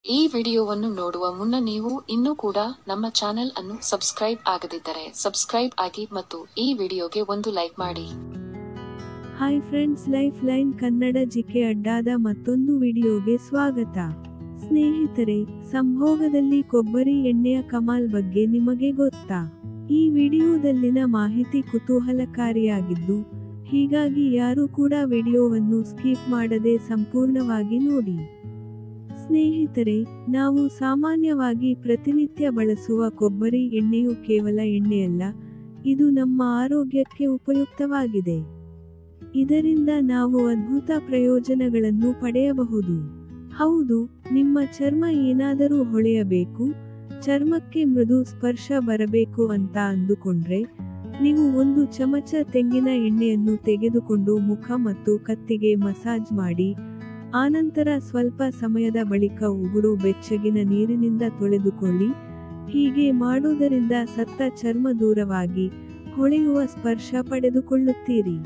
ಈ ವಿಡಿಯೋವನ್ನು ನೋಡುವ ಮುನ್ನ ನೀವು ಇನ್ನೂ ಕೂಡ ನಮ್ಮ ಚಾನೆಲ್ ಅನ್ನು ಸಬ್ಸ್ಕ್ರೈಬ್ ಆಗದಿದ್ದರೆ ಸಬ್ಸ್ಕ್ರೈಬ್ ಆಗಿ ಮತ್ತು ಈ ವಿಡಿಯೋಗೆ ಒಂದು ಲೈಕ್ ಮಾಡಿ. Hi friends, life line Kannada GK ಅಡ್ಡಾದ ಮತ್ತೊಂದು ವಿಡಿಯೋಗೆ ಸ್ವಾಗತ. ಸ್ನೇಹಿತರೆ, ಸಂಭೋಗದಲ್ಲಿ ಕೊಬ್ಬರಿ ಎಣ್ಣೆಯ ಕಮಾಲ್ ಬಗ್ಗೆ ನಿಮಗೆ ಗೊತ್ತಾ? ಈ ವಿಡಿಯೋದಲ್ಲಿನ ಮಾಹಿತಿ ಕುತೂಹಲಕಾರಿಯಾಗಿದ್ದು, ಹೀಗಾಗಿ ಯಾರು ಕೂಡ ವಿಡಿಯೋವನ್ನು ಸ್ಕಿಪ್ ಮಾಡದೆ ಸಂಪೂರ್ಣವಾಗಿ ನೋಡಿ. ಸ್ನೇಹಿತರೆ, ನಾವು ಸಾಮಾನ್ಯವಾಗಿ ಪ್ರತಿನಿತ್ಯ ಬಳಸುವ ಕೊಬ್ಬರಿ ಎಣ್ಣೆಯು ಕೇವಲ ಎಣ್ಣೆಯಲ್ಲ, ಇದು ನಮ್ಮ ಆರೋಗ್ಯಕ್ಕೆ ಉಪಯುಕ್ತವಾಗಿದೆ. ಇದರಿಂದ ನಾವು ಅದ್ಭುತ ಪ್ರಯೋಜನಗಳನ್ನು ಪಡೆಯಬಹುದು. ಹೌದು, ನಿಮ್ಮ ಚರ್ಮ ಏನಾದರೂ ಹೊಳೆಯಬೇಕು, ಚರ್ಮಕ್ಕೆ ಮೃದು ಸ್ಪರ್ಶ ಬರಬೇಕು ಅಂತ ಅಂದುಕೊಂಡ್ರೆ, ನೀವು ಒಂದು ಚಮಚ ತೆಂಗಿನ ಎಣ್ಣೆಯನ್ನು ತೆಗೆದುಕೊಂಡು ಮುಖ ಮತ್ತು ಕತ್ತಿಗೆ ಮಸಾಜ್ ಮಾಡಿ, ಆನಂತರ ಸ್ವಲ್ಪ ಸಮಯದ ಬಳಿಕ ಉಗುರು ಬೆಚ್ಚಗಿನ ನೀರಿನಿಂದ ತೊಳೆದುಕೊಳ್ಳಿ. ಹೀಗೆ ಮಾಡುವುದರಿಂದ ಸತ್ತ ಚರ್ಮ ದೂರವಾಗಿ ಹೊಳೆಯುವ ಸ್ಪರ್ಶ ಪಡೆದುಕೊಳ್ಳುತ್ತೀರಿ.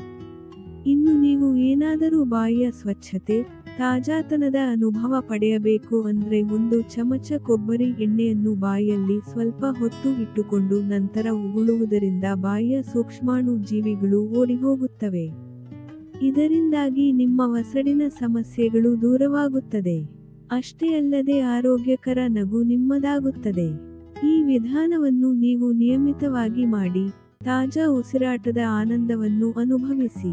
ಇನ್ನು ನೀವು ಏನಾದರೂ ಬಾಯಿಯ ಸ್ವಚ್ಛತೆ, ತಾಜಾತನದ ಅನುಭವ ಪಡೆಯಬೇಕು ಅಂದ್ರೆ ಒಂದು ಚಮಚ ಕೊಬ್ಬರಿ ಎಣ್ಣೆಯನ್ನು ಬಾಯಿಯಲ್ಲಿ ಸ್ವಲ್ಪ ಹೊತ್ತು ಇಟ್ಟುಕೊಂಡು ನಂತರ ಉಗುಳುವುದರಿಂದ ಬಾಯಿಯ ಸೂಕ್ಷ್ಮಾಣು ಜೀವಿಗಳು ಓಡಿಹೋಗುತ್ತವೆ. ಇದರಿಂದಾಗಿ ನಿಮ್ಮ ವಸಡಿನ ಸಮಸ್ಯೆಗಳು ದೂರವಾಗುತ್ತದೆ. ಅಷ್ಟೇ ಅಲ್ಲದೆ ಆರೋಗ್ಯಕರ ನಗು ನಿಮ್ಮದಾಗುತ್ತದೆ. ಈ ವಿಧಾನವನ್ನು ನೀವು ನಿಯಮಿತವಾಗಿ ಮಾಡಿ, ತಾಜಾ ಉಸಿರಾಟದ ಆನಂದವನ್ನು ಅನುಭವಿಸಿ.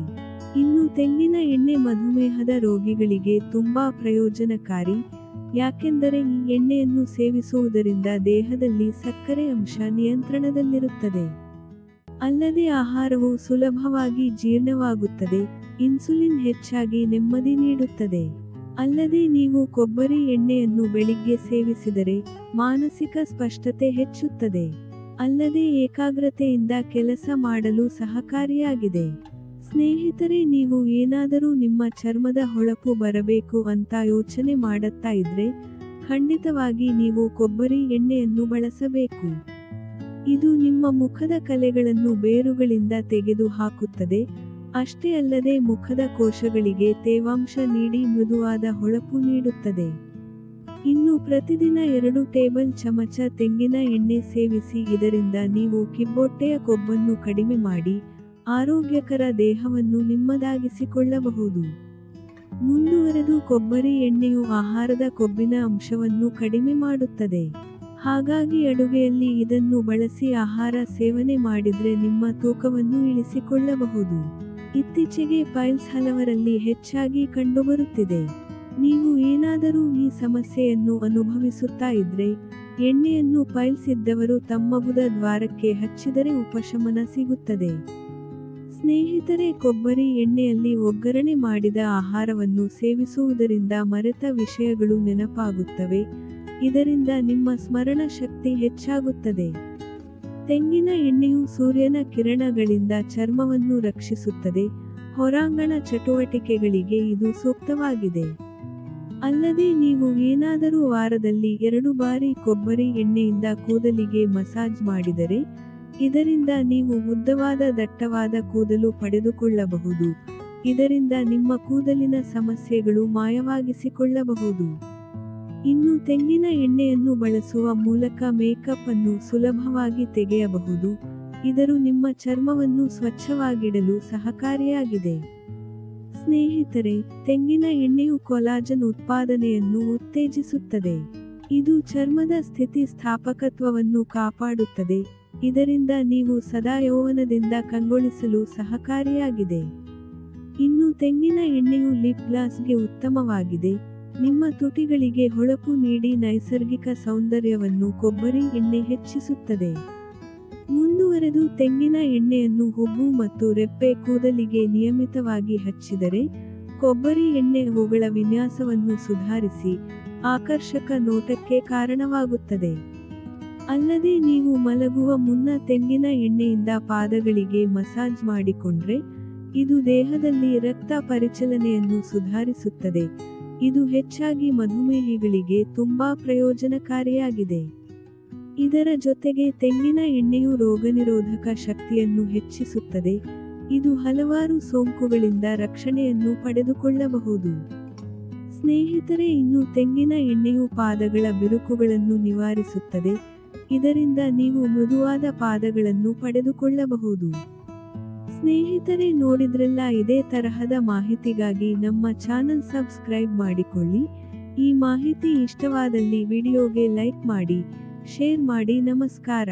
ಇನ್ನು ತೆಂಗಿನ ಎಣ್ಣೆ ಮಧುಮೇಹದ ರೋಗಿಗಳಿಗೆ ತುಂಬಾ ಪ್ರಯೋಜನಕಾರಿ, ಯಾಕೆಂದರೆ ಈ ಎಣ್ಣೆಯನ್ನು ಸೇವಿಸುವುದರಿಂದ ದೇಹದಲ್ಲಿ ಸಕ್ಕರೆ ಅಂಶ ನಿಯಂತ್ರಣದಲ್ಲಿರುತ್ತದೆ. ಅಲ್ಲದೆ ಆಹಾರವು ಸುಲಭವಾಗಿ ಜೀರ್ಣವಾಗುತ್ತದೆ, ಇನ್ಸುಲಿನ್ ಹೆಚ್ಚಾಗಿ ನೆಮ್ಮದಿ ನೀಡುತ್ತದೆ. ಅಲ್ಲದೆ ನೀವು ಕೊಬ್ಬರಿ ಎಣ್ಣೆಯನ್ನು ಬೆಳಿಗ್ಗೆ ಸೇವಿಸಿದರೆ ಮಾನಸಿಕ ಸ್ಪಷ್ಟತೆ ಹೆಚ್ಚುತ್ತದೆ. ಅಲ್ಲದೆ ಏಕಾಗ್ರತೆಯಿಂದ ಕೆಲಸ ಮಾಡಲು ಸಹಕಾರಿಯಾಗಿದೆ. ಸ್ನೇಹಿತರೆ, ನೀವು ಏನಾದರೂ ನಿಮ್ಮ ಚರ್ಮದ ಹೊಳಪು ಬರಬೇಕು ಅಂತ ಯೋಚನೆ ಮಾಡುತ್ತಾ ಇದ್ರೆ, ಖಂಡಿತವಾಗಿ ನೀವು ಕೊಬ್ಬರಿ ಎಣ್ಣೆಯನ್ನು ಬಳಸಬೇಕು. ಇದು ನಿಮ್ಮ ಮುಖದ ಕಲೆಗಳನ್ನು ಬೇರುಗಳಿಂದ ತೆಗೆದು ಹಾಕುತ್ತದೆ. ಅಷ್ಟೇ ಅಲ್ಲದೆ ಮುಖದ ಕೋಶಗಳಿಗೆ ತೇವಾಂಶ ನೀಡಿ ಮೃದುವಾದ ಹೊಳಪು ನೀಡುತ್ತದೆ. ಇನ್ನು ಪ್ರತಿದಿನ 2 ಟೇಬಲ್ ಚಮಚ ತೆಂಗಿನ ಎಣ್ಣೆ ಸೇವಿಸಿ. ಇದರಿಂದ ನೀವು ಕಿಬ್ಬೊಟ್ಟೆಯ ಕೊಬ್ಬನ್ನು ಕಡಿಮೆ ಮಾಡಿ, ಆರೋಗ್ಯಕರ ದೇಹವನ್ನು ನಿಮ್ಮದಾಗಿಸಿಕೊಳ್ಳಬಹುದು. ಮುಂದುವರೆದು, ಕೊಬ್ಬರಿ ಎಣ್ಣೆಯು ಆಹಾರದ ಕೊಬ್ಬಿನ ಅಂಶವನ್ನು ಕಡಿಮೆ ಮಾಡುತ್ತದೆ. ಹಾಗಾಗಿ ಅಡುಗೆಯಲ್ಲಿ ಇದನ್ನು ಬಳಸಿ ಆಹಾರ ಸೇವನೆ ಮಾಡಿದ್ರೆ ನಿಮ್ಮ ತೂಕವನ್ನು ಇಳಿಸಿಕೊಳ್ಳಬಹುದು. ಇತ್ತೀಚೆಗೆ ಪೈಲ್ಸ್ ಹಲವರಲ್ಲಿ ಹೆಚ್ಚಾಗಿ ಕಂಡುಬರುತ್ತಿದೆ. ನೀವು ಏನಾದರೂ ಈ ಸಮಸ್ಯೆಯನ್ನು ಅನುಭವಿಸುತ್ತಾ ಇದ್ರೆ, ಎಣ್ಣೆಯನ್ನು ಪೈಲ್ಸ್ ಇದ್ದವರು ತಮ್ಮ ಗುದ ದ್ವಾರಕ್ಕೆ ಹಚ್ಚಿದರೆ ಉಪಶಮನ ಸಿಗುತ್ತದೆ. ಸ್ನೇಹಿತರೆ, ಕೊಬ್ಬರಿ ಎಣ್ಣೆಯಲ್ಲಿ ಒಗ್ಗರಣೆ ಮಾಡಿದ ಆಹಾರವನ್ನು ಸೇವಿಸುವುದರಿಂದ ಮರೆತ ವಿಷಯಗಳು ನೆನಪಾಗುತ್ತವೆ. ಇದರಿಂದ ನಿಮ್ಮ ಸ್ಮರಣ ಶಕ್ತಿ ಹೆಚ್ಚಾಗುತ್ತದೆ. ತೆಂಗಿನ ಎಣ್ಣೆಯು ಸೂರ್ಯನ ಕಿರಣಗಳಿಂದ ಚರ್ಮವನ್ನು ರಕ್ಷಿಸುತ್ತದೆ. ಹೊರಾಂಗಣ ಚಟುವಟಿಕೆಗಳಿಗೆ ಇದು ಸೂಕ್ತವಾಗಿದೆ. ಅಲ್ಲದೆ ನೀವು ಏನಾದರೂ ವಾರದಲ್ಲಿ 2 ಬಾರಿ ಕೊಬ್ಬರಿ ಎಣ್ಣೆಯಿಂದ ಕೂದಲಿಗೆ ಮಸಾಜ್ ಮಾಡಿದರೆ, ಇದರಿಂದ ನೀವು ಉದ್ದವಾದ ದಟ್ಟವಾದ ಕೂದಲು ಪಡೆದುಕೊಳ್ಳಬಹುದು. ಇದರಿಂದ ನಿಮ್ಮ ಕೂದಲಿನ ಸಮಸ್ಯೆಗಳು ಮಾಯವಾಗಿಸಿಕೊಳ್ಳಬಹುದು. ಇನ್ನು ತೆಂಗಿನ ಎಣ್ಣೆಯನ್ನು ಬಳಸುವ ಮೂಲಕ ಮೇಕಪ್ ಅನ್ನು ಸುಲಭವಾಗಿ ತೆಗೆಯಬಹುದು. ಇದರ ನಿಮ್ಮ ಚರ್ಮವನ್ನು ಸ್ವಚ್ಛವಾಗಿಡಲು ಸಹಕಾರಿಯಾಗಿದೆ. ಸ್ನೇಹಿತರೆ, ತೆಂಗಿನ ಎಣ್ಣೆಯು ಕೊಲಾಜನ್ ಉತ್ಪಾದನೆಯನ್ನು ಉತ್ತೇಜಿಸುತ್ತದೆ. ಇದು ಚರ್ಮದ ಸ್ಥಿತಿ ಸ್ಥಾಪಕತ್ವವನ್ನು ಕಾಪಾಡುತ್ತದೆ. ಇದರಿಂದ ನೀವು ಸದಾ ಯೌವನದಿಂದ ಕಂಗೊಳಿಸಲು ಸಹಕಾರಿಯಾಗಿದೆ. ಇನ್ನು ತೆಂಗಿನ ಎಣ್ಣೆಯು ಲಿಪ್ ಗ್ಲಾಸ್ಗೆ ಉತ್ತಮವಾಗಿದೆ. ನಿಮ್ಮ ತುಟಿಗಳಿಗೆ ಹೊಳಪು ನೀಡಿ ನೈಸರ್ಗಿಕ ಸೌಂದರ್ಯವನ್ನು ಕೊಬ್ಬರಿ ಎಣ್ಣೆ ಹೆಚ್ಚಿಸುತ್ತದೆ. ಮುಂದುವರೆದು, ತೆಂಗಿನ ಎಣ್ಣೆಯನ್ನು ಹುಬ್ಬು ಮತ್ತು ರೆಪ್ಪೆ ಕೂದಲಿಗೆ ನಿಯಮಿತವಾಗಿ ಹಚ್ಚಿದರೆ, ಕೊಬ್ಬರಿ ಎಣ್ಣೆ ಅವುಗಳ ವಿನ್ಯಾಸವನ್ನು ಸುಧಾರಿಸಿ ಆಕರ್ಷಕ ನೋಟಕ್ಕೆ ಕಾರಣವಾಗುತ್ತದೆ. ಅಲ್ಲದೆ ನೀವು ಮಲಗುವ ಮುನ್ನ ತೆಂಗಿನ ಎಣ್ಣೆಯಿಂದ ಪಾದಗಳಿಗೆ ಮಸಾಜ್ ಮಾಡಿಕೊಂಡ್ರೆ, ಇದು ದೇಹದಲ್ಲಿ ರಕ್ತ ಪರಿಚಲನೆಯನ್ನು ಸುಧಾರಿಸುತ್ತದೆ. ಇದು ಹೆಚ್ಚಾಗಿ ಮಧುಮೇಹಿಗಳಿಗೆ ತುಂಬಾ ಪ್ರಯೋಜನಕಾರಿಯಾಗಿದೆ. ಇದರ ಜೊತೆಗೆ ತೆಂಗಿನ ಎಣ್ಣೆಯು ರೋಗನಿರೋಧಕ ಶಕ್ತಿಯನ್ನು ಹೆಚ್ಚಿಸುತ್ತದೆ. ಇದು ಹಲವಾರು ಸೋಂಕುಗಳಿಂದ ರಕ್ಷಣೆಯನ್ನು ಪಡೆದುಕೊಳ್ಳಬಹುದು. ಸ್ನೇಹಿತರೆ, ಇನ್ನು ತೆಂಗಿನ ಎಣ್ಣೆಯು ಪಾದಗಳ ಬಿರುಕುಗಳನ್ನು ನಿವಾರಿಸುತ್ತದೆ. ಇದರಿಂದ ನೀವು ಮೃದುವಾದ ಪಾದಗಳನ್ನು ಪಡೆದುಕೊಳ್ಳಬಹುದು. ಸ್ನೇಹಿತರೆ, ನೋಡಿದ್ರಲ್ಲ, ಇದೇ ತರಹದ ಮಾಹಿತಿಗಾಗಿ ನಮ್ಮ ಚಾನಲ್ ಸಬ್ಸ್ಕ್ರೈಬ್ ಮಾಡಿಕೊಳ್ಳಿ. ಈ ಮಾಹಿತಿ ಇಷ್ಟವಾದಲ್ಲಿ ವಿಡಿಯೋಗೆ ಲೈಕ್ ಮಾಡಿ, ಶೇರ್ ಮಾಡಿ. ನಮಸ್ಕಾರ.